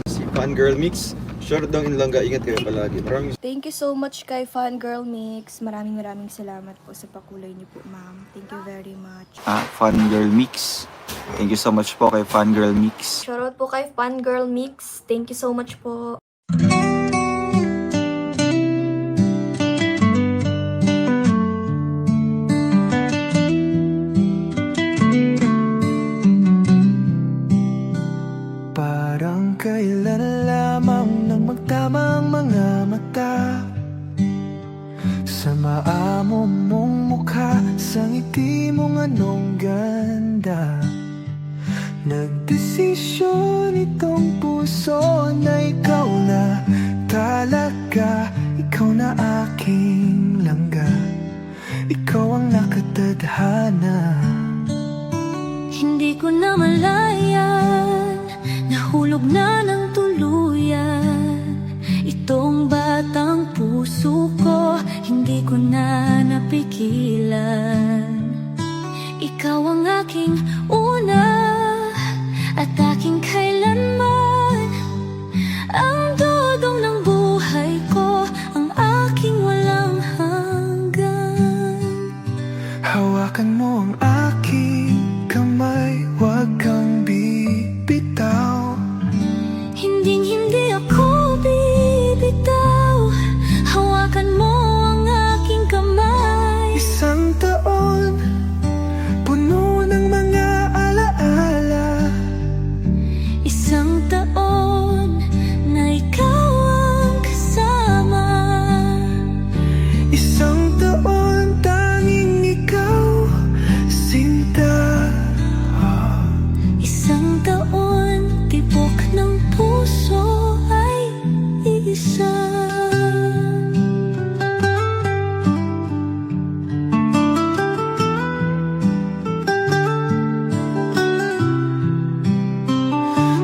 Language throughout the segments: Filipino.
Si Fangirl Mix. Short daw in Langga. Ingat kayo palagi. Maraming Thank you so much kay Fangirl Mix. Maraming salamat po sa pakulay niyo po, ma'am. Thank you very much. Fangirl Mix. Thank you so much po kay Fangirl Mix. Shoutout po kay Fangirl Mix. Thank you so much po. Parang kailan lamang nang magtamang mga mata sa maamo mong mukha, sa ngiti mong anong ganda. Nagdesisyon itong puso na ikaw na talaga. Ikaw na aking langga, ikaw ang nakatadhana. Hindi ko na malayan, nahulog na ng tuluyan itong batang puso ko, hindi ko na napigilan. Ikaw ang aking una at aking kailanman, ang dudong ng buhay ko, ang aking walang hanggan. Hawakan mo ang aking kamay, huwag kang bibitaw. Hinding-hindi ako bibitaw, hawakan mo ang aking kamay. Isang taon, puno ng mga alaala. Isang taon na ikaw ang kasama. Isang taon, tanging ikaw, sinta. Isang taon, tibok ng puso ay isa.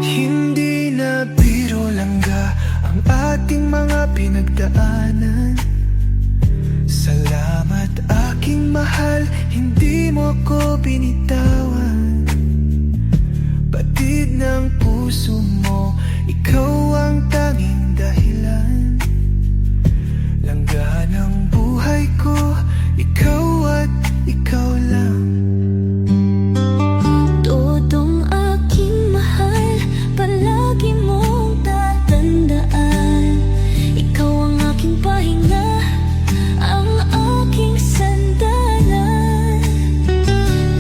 Hindi na biro langga ang ating mga pinagdaanan. Salamat aking mahal, hindi mo ko binitawan. Batid ng puso mo, ikaw ang tanging dahilan. Langga ng buhay ko, ikaw at ikaw lang. Todong aking mahal, palagi mong tatandaan. Ikaw ang aking pahinga, ang aking sandalan.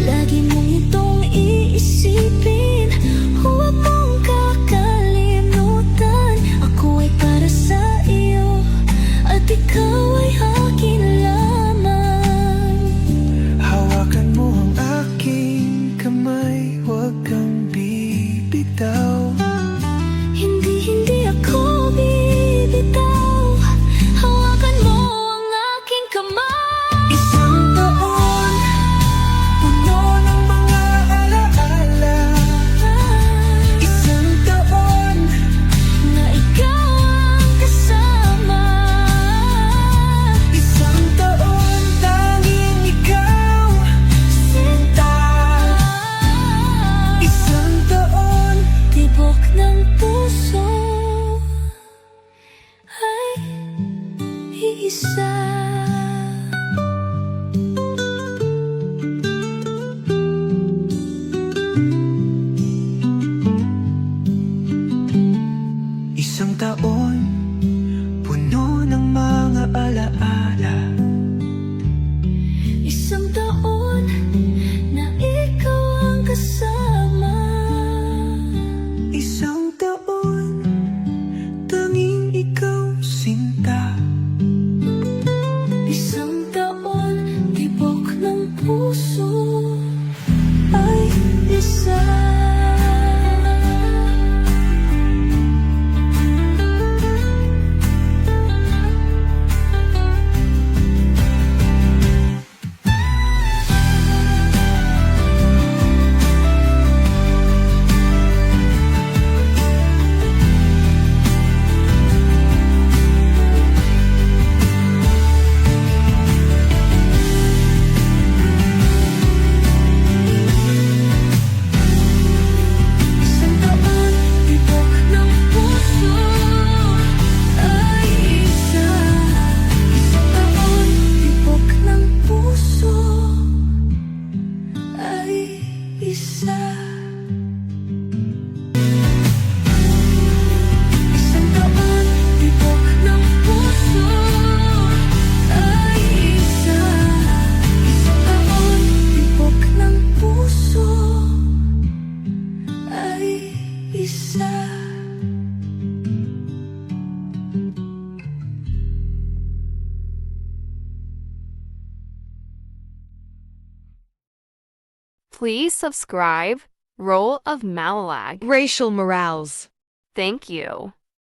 Lagi mong isa. Isang taon, tibok ng puso ay isa. Isang taon, tibok ng puso ay isa. Please subscribe Role of Malalag. Racial Morales. Thank you.